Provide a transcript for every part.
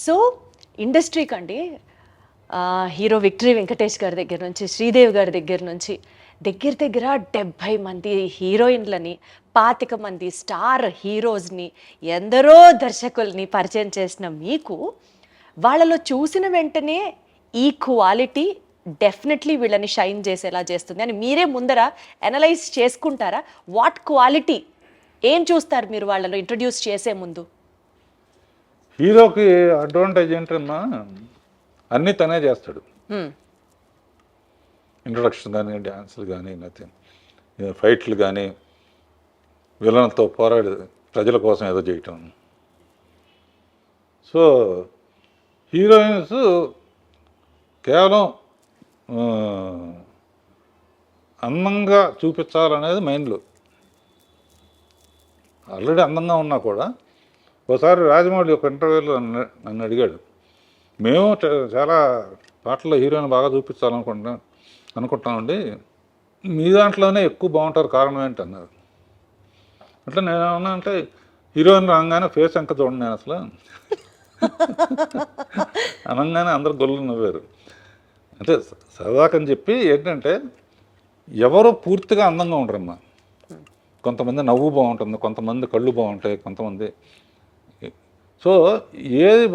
So ఇండస్ట్రీకండి hero victory Venkatesh గారి దగ్గర నుంచి, శ్రీదేవి గారి దగ్గర నుంచి దగ్గర దగ్గర 70 మంది హీరోయిన్లని, 25 మంది స్టార్ హీరోస్‌ని, ఎందరో దర్శకుల్ని పరిచయం చేసిన మీకు, వాళ్ళలో చూసిన వెంటనే ఈ క్వాలిటీ డెఫినెట్‌లీ వీళ్ళని షైన్ చేసేలా చేస్తుంది అని మీరే ముందర అనలైజ్ చేసుకుంటారా? వాట్ క్వాలిటీ ఏం చూస్తారు మీరు వాళ్ళలో ఇంట్రొడ్యూస్ చేసే ముందు? హీరోకి అడ్వాంటేజ్ ఏంటమ్మా, అన్నీ తనే చేస్తాడు. హ్మ్. ఇంట్రొడక్షన్ కానీ, డ్యాన్సులు కానీ, నథింగ్, ఫైట్లు కానీ, విలన్లతో పోరాడి ప్రజల కోసం ఏదో చేయటం. సో హీరోయిన్స్ కేవలం ఆ, అందంగా చూపించాలనేది మైండ్లో. ఆల్రెడీ అందంగా ఉన్నా కూడా ఒకసారి రాజమౌళి ఒక ఇంటర్వ్యూలో నన్ను అడిగాడు, మేము చాలా పాటల్లో హీరోయిన్ బాగా అనుకుంటామండి, మీ దాంట్లోనే ఎక్కువ బాగుంటారు, కారణం ఏంటి అన్నారు. అట్లా నేను ఏమన్నా అంటే, హీరోయిన్ రాగానే ఫేస్ ఎంక చూడండి నేను అసలు అనగానే అందరు గొల్లు నవ్వారు. అంటే సరదాకని చెప్పి ఏంటంటే, ఎవరు పూర్తిగా అందంగా ఉండరమ్మా. కొంతమంది నవ్వు బాగుంటుంది, కొంతమంది కళ్ళు బాగుంటాయి, కొంతమంది. సో ఏది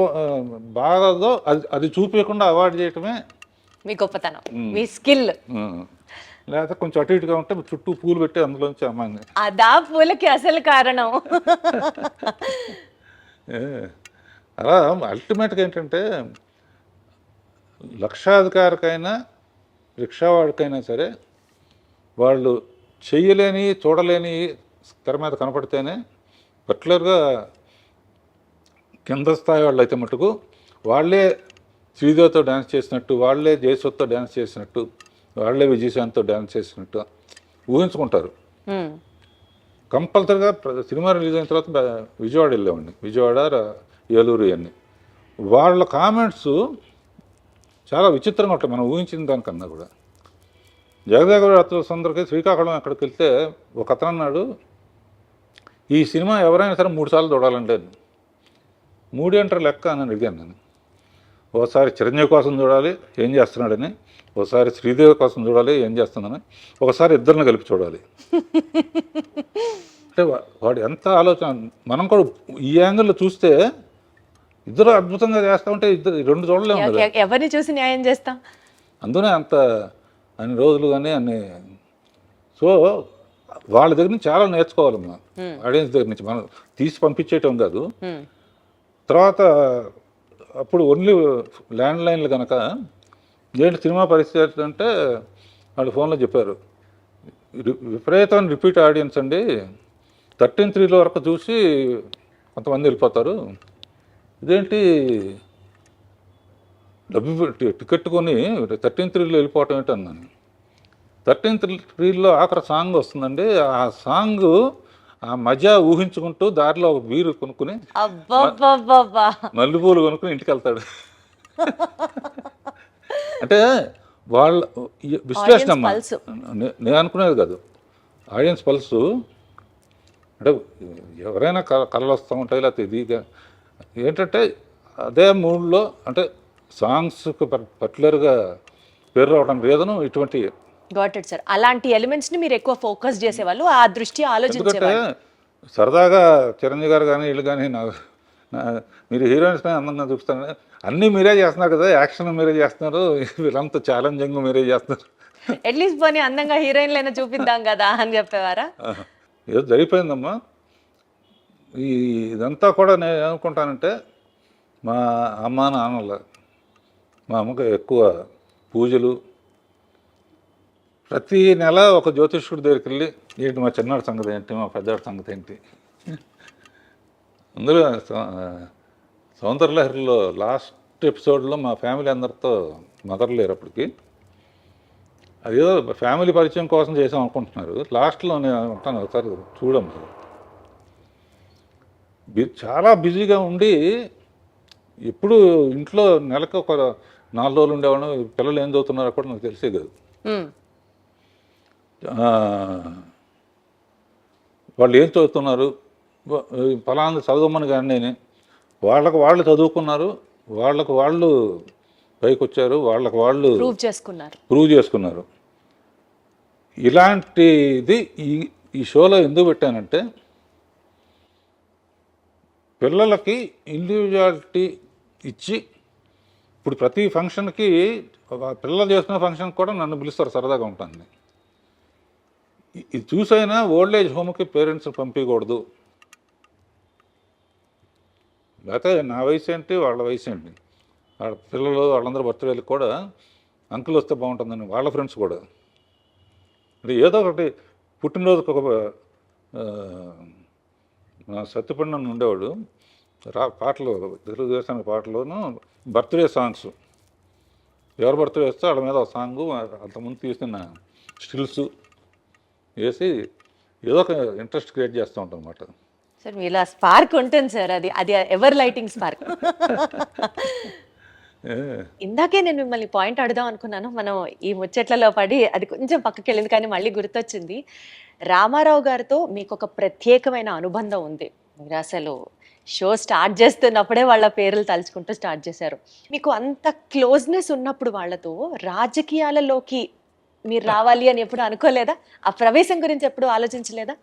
బాగదో అది చూపించకుండా అవాయిడ్ చేయటమే మీ గొప్పతనం, మీ స్కిల్. లేకపోతే కొంచెం అటు ఇటుగా ఉంటే చుట్టూ పూలు పెట్టి అందులోంచి అమ్మాయిని అదా పూలకి అసలు కారణం. అలా అల్టిమేట్గా ఏంటంటే, లక్షాధికారికైనా రిక్షావాడికైనా సరే వాళ్ళు చెయ్యలేని చూడలేని తెర మీద కనపడితేనే, పర్టికులర్గా కింద స్థాయి వాళ్ళు అయితే మటుకు వాళ్ళే శ్రీదేవితో డ్యాన్స్ చేసినట్టు, వాళ్ళే జయసుతో డ్యాన్స్ చేసినట్టు, వాళ్ళే విజయశాంతితో డ్యాన్స్ చేసినట్టు ఊహించుకుంటారు. కంపల్సరిగా సినిమా రిలీజ్ అయిన తర్వాత విజయవాడ వెళ్ళేవాడిని, విజయవాడ, ఏలూరు అన్నీ. వాళ్ళ కామెంట్స్ చాలా విచిత్రంగా ఉంటాయి మనం ఊహించిన దానికన్నా కూడా. జగదేక సుందరికి శ్రీకాకుళం అక్కడికి వెళ్తే ఒక అతను అన్నాడు, ఈ సినిమా ఎవరైనా సరే 3 సార్లు చూడాలంటే. 3 ఏంటారు లెక్క అని అడిగాను నేను. ఒకసారి చిరంజీవి కోసం చూడాలి ఏం చేస్తున్నాడని, ఒకసారి శ్రీదేవి కోసం చూడాలి ఏం చేస్తుందని, ఒకసారి ఇద్దరిని కలిపి చూడాలి. అంటే వాడు ఎంత ఆలోచన. మనం కూడా ఈ యాంగిల్లో చూస్తే ఇద్దరు అద్భుతంగా చేస్తూ ఉంటే ఇద్దరు 2 చూడలేము కదా. ఎవరిని చూసి న్యాయం చేస్తాం? అందునే అంత అన్ని రోజులు కానీ అన్ని. సో వాళ్ళ దగ్గర నుంచి చాలా నేర్చుకోవాలమ్మా, ఆడియన్స్ దగ్గర నుంచి. మనం తీసి పంపించేయటం కాదు. తర్వాత అప్పుడు ఓన్లీ ల్యాండ్ లైన్లు కనుక ఏంటి సినిమా పరిస్థితి అంటే, వాళ్ళు ఫోన్లో చెప్పారు, విపరీతమైన రిపీట్ ఆడియన్స్ అండి, 13:3 వరకు చూసి కొంతమంది వెళ్ళిపోతారు, ఇదేంటి డబ్బు టికెట్ కొని 13:3 వెళ్ళిపోవటం ఏంటి అన్నాను. 13:3 ఆఖరి సాంగ్ వస్తుందండి, ఆ సాంగ్ ఆ మజా ఊహించుకుంటూ దారిలో ఒక బీరు కొనుక్కుని మల్లెపూలు కొనుక్కుని ఇంటికి వెళ్తాడు. అంటే వాళ్ళ విశ్లేషణ అమ్మా, నేను అనుకునేది కాదు, ఆడియన్స్ పల్సు. అంటే ఎవరైనా కళలు వస్తూ ఉంటాయి, లేకపోతే ఇదిగా ఏంటంటే అదే మూడ్లో, అంటే సాంగ్స్కి పర్టికులర్గా పేరు రావడానికి రీజను ఇటువంటి. Got it sir. అలాంటి ఎలిమెంట్స్ ని మీరు ఎక్కువ ఫోకస్ చేసేవాళ్ళు, ఆ దృష్టి ఆలోచించేవాళ్ళు. సరదాగా చిరంజీవి గారు కానీ వీళ్ళు కానీ మీరు హీరోయిన్స్ని అందంగా చూపిస్తారు, అన్నీ మీరే చేస్తున్నారు కదా, యాక్షన్ మీరే చేస్తున్నారు, వీళ్ళంతా ఛాలెంజింగ్ మీరే చేస్తున్నారు, అట్లీస్ట్ పోనీ అందంగా హీరోయిన్లైనా చూపిద్దాం కదా అని చెప్పేవారా? ఏదో జరిగిపోయిందమ్మా. ఇదంతా కూడా నేను ఏమనుకుంటానంటే, మా అమ్మ నాన్నల, మా అమ్మకి ఎక్కువ పూజలు, ప్రతి నెల ఒక జ్యోతిష్కుడి దగ్గరికి వెళ్ళి ఏంటి మా చిన్నాడి సంగతి ఏంటి, మా పెద్దాడి సంగతి ఏంటి. అందులో సౌందర్యలహరిలో లాస్ట్ ఎపిసోడ్లో మా ఫ్యామిలీ అందరితో మదర్ లేరు అప్పటికి, అదేదో ఫ్యామిలీ పరిచయం కోసం చేసాం అనుకుంటున్నారు. లాస్ట్లో నేను ఉంటాను, ఒకసారి చూడము. చాలా బిజీగా ఉండి ఎప్పుడు ఇంట్లో నెలకు ఒక 4 రోజులు ఉండేవాడు, పిల్లలు ఏం చదువుతున్నారో కూడా నాకు తెలిసే కాదు. వాళ్ళు ఏం చదువుతున్నారు, ఫలానా చదవమని కానీ నేను, వాళ్ళు చదువుకున్నారు, వాళ్ళకు వాళ్ళు పైకి వచ్చారు, వాళ్ళకు వాళ్ళు ప్రూవ్ చేసుకున్నారు. ఇలాంటిది ఈ షోలో ఎందుకు పెట్టానంటే పిల్లలకి ఇండివిజువాలిటీ ఇచ్చి, ఇప్పుడు ప్రతి ఫంక్షన్కి పిల్లలు చేసుకునే ఫంక్షన్కి కూడా నన్ను పిలుస్తారు, సరదాగా ఉంటాను. ఇది చూసైనా ఓల్డ్ ఏజ్ హోమ్కి పేరెంట్స్ పంపించకూడదు, లేకపోతే నా వయసు ఏంటి వాళ్ళ వయసు ఏంటి, వాళ్ళ పిల్లలు వాళ్ళందరూ బర్త్డేలకు కూడా అంకుల్ వస్తే బాగుంటుందని వాళ్ళ ఫ్రెండ్స్ కూడా. అంటే ఏదో ఒకటి పుట్టినరోజుకి ఒక సత్యపండు ఉండేవాడు, పాటలు తెలుగుదేశానికి పాటలోను బర్త్డే సాంగ్స్, ఎవరు బర్త్డే వస్తే వాళ్ళ మీద ఒక సాంగు, అంతకుముందు తీసిన స్టిల్స్ వేసి ఏదో ఒక ఇంట్రెస్ట్ క్రియేట్ చేస్తూ ఉంటాం అన్నమాట. సార్ మీలా స్పార్క్ ఉంటుంది సార్, అది అది ఎవర్ లైటింగ్ స్పార్క్. ఇందాకే నేను మిమ్మల్ని పాయింట్ అడుగుదాం అనుకున్నాను, మనం ఈ ముచ్చట్లలో పడి అది కొంచెం పక్కకి వెళ్ళింది, కానీ మళ్ళీ గుర్తొచ్చింది. రామారావు గారితో మీకు ఒక ప్రత్యేకమైన అనుబంధం ఉంది. మీరు అసలు షో స్టార్ట్ చేస్తున్నప్పుడే వాళ్ళ పేర్లు తలుచుకుంటూ స్టార్ట్ చేశారు. మీకు అంత క్లోజ్నెస్ ఉన్నప్పుడు వాళ్ళతో రాజకీయాలలోకి మీరు రావాలి అని ఎప్పుడు అనుకోలేదా? ఆ ప్రవేశం గురించి ఎప్పుడు ఆలోచించలేదా?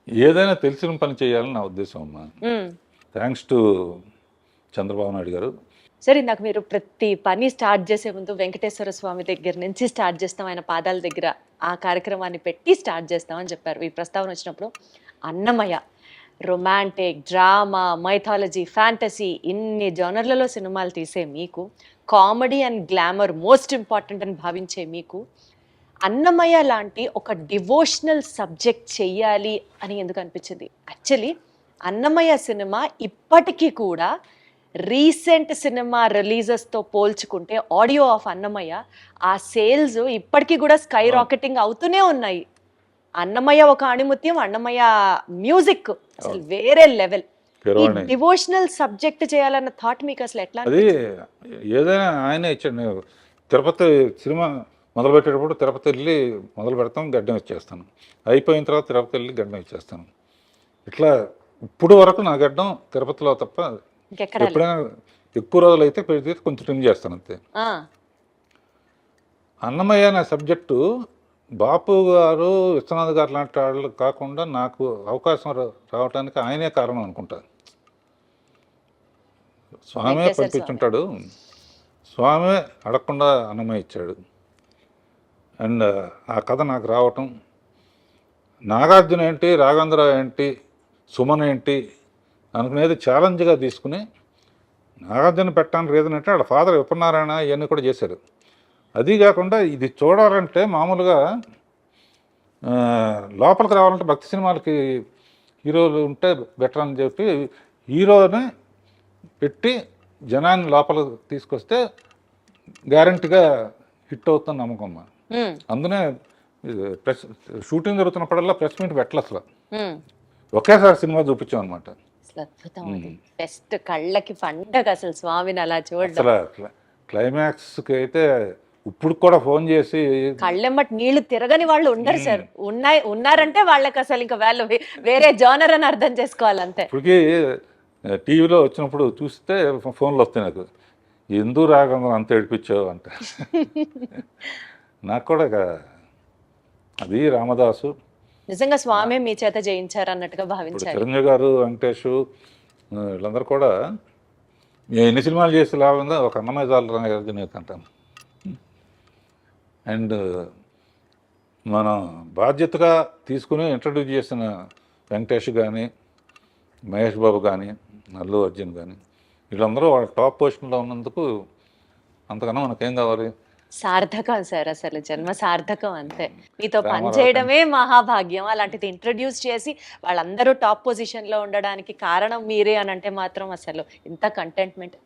ఏదైనా తెలిసిన పని చేయాలని నా ఉద్దేశం అమ్మా. థ్యాంక్స్ టు చంద్రబాబు నాయుడు గారు. సరే, నాకు మీరు ప్రతి పని స్టార్ట్ చేసే ముందు వెంకటేశ్వర స్వామి దగ్గర నుంచి స్టార్ట్ చేస్తాం, ఆయన పాదాల దగ్గర ఆ కార్యక్రమాన్ని పెట్టి స్టార్ట్ చేస్తామని చెప్పారు. ఈ ప్రస్తావన వచ్చినప్పుడు Annamayya romantic, drama, mythology, fantasy ఇన్ని జోనర్లలో సినిమాలు తీసే మీకు, comedy and glamour most important అని భావించే మీకు, అన్నమయ్య లాంటి ఒక డివోషనల్ సబ్జెక్ట్ చెయ్యాలి అని ఎందుకు అనిపించింది? యాక్చువల్లీ అన్నమయ్య సినిమా ఇప్పటికీ కూడా రీసెంట్ సినిమా రిలీజెస్తో పోల్చుకుంటే ఆడియో ఆఫ్ అన్నమయ్య ఆ సేల్స్ ఇప్పటికీ కూడా స్కై రాకెటింగ్ అవుతూనే ఉన్నాయి. అన్నమయ్య ఒక అణిముత్యం, అన్నమయ్య మ్యూజిక్ అసలు వేరే లెవెల్. డివోషనల్ సబ్జెక్ట్ చేయాలన్న థాట్ మీకు అసలు ఎట్లా? అది ఏదైనా ఆయనే ఇచ్చాడు. తిరుపతి సినిమా మొదలు పెట్టేటప్పుడు తిరుపతి వెళ్ళి మొదలు పెడతాం, గడ్డం ఇచ్చేస్తాను, అయిపోయిన తర్వాత తిరుపతి వెళ్ళి గడ్డం ఇచ్చేస్తాను. ఇట్లా ఇప్పుడు వరకు నా గడ్డం తిరుపతిలో తప్ప ఎప్పుడైనా ఎక్కువ రోజులు అయితే పెడితే కొంచెం ట్రిమ్ చేస్తాను అంతే. అన్నమయ్య అనే సబ్జెక్టు బాపు గారు, విశ్వనాథ్ గారు లాంటి వాళ్ళు కాకుండా నాకు అవకాశం రావడానికి ఆయనే కారణం అనుకుంటా. స్వామి పంపించుంటాడు, స్వామి అడగకుండా అన్నమయ్య ఇచ్చాడు. అండ్ ఆ కథ నాకు రావటం, నాగార్జున ఏంటి, రాఘవేంద్ర ఏంటి, సుమన్ ఏంటి అనుకునేది ఛాలెంజ్గా తీసుకుని నాగార్జున పెట్టడానికి రీజన్ అంటే వాళ్ళ ఫాదర్ విపన్నారాయణ ఇవన్నీ కూడా చేశారు. అది కాకుండా ఇది చూడాలంటే మామూలుగా లోపలికి రావాలంటే భక్తి సినిమాలకి హీరోలు ఉంటే బెటర్ అని చెప్పి హీరోని పెట్టి జనాన్ని లోపలికి తీసుకొస్తే గ్యారంటీగా హిట్ అవుతుంది నమ్మకం. అందునే ప్రెస్ షూటింగ్ జరుగుతున్నప్పుడల్లా ప్రెస్ మీట్ పెట్టలే, అసలు ఒకేసారి సినిమా చూపించాం అనమాట. బెస్ట్, కళ్ళకి పండగ అసలు స్వామిని అలా చూడడం. అసలు క్లైమాక్స్కి అయితే ఇప్పుడు కూడా ఫోన్ చేసి కళ్ళెమ్మటి నీళ్లు తిరగని వాళ్ళు ఉండరు సార్. ఉన్నారంటే వాళ్ళకి అసలు ఇంకా వాళ్ళు వేరే జోనర్ అని అర్థం చేసుకోవాలి అంతే. ఇప్పటికీ టీవీలో వచ్చినప్పుడు చూస్తే ఫోన్లు వస్తాయి నాకు, ఎందుకు రాగంగా అంత ఏడిపించావు అంట. నాకు కూడా అది రామదాసు నిజంగా స్వామి మీ చేత జయించారు అన్నట్టుగా భావించారు. చిరంజీవి గారు, వెంకటేష్ వీళ్ళందరూ కూడా ఎన్ని సినిమాలు చేసి లాభంగా ఒక అన్నమయ్య చాలు అంటాను. అండ్ మనం బాధ్యతగా తీసుకుని ఇంట్రడ్యూస్ చేసిన వెంకటేష్ కానీ, మహేష్ బాబు కానీ, అల్లు అర్జున్ కానీ వీళ్ళందరూ వాళ్ళ టాప్ పొజిషన్లో ఉన్నందుకు అంతకన్నా మనకేం కావాలి? సార్థకం సార్, అసలు జన్మ సార్థకం అంతే. మీతో పనిచేయడమే మహాభాగ్యం. అలాంటిది ఇంట్రడ్యూస్ చేసి వాళ్ళందరూ టాప్ పొజిషన్లో ఉండడానికి కారణం మీరే అని అంటే మాత్రం అసలు ఇంత కంటెంట్మెంట్.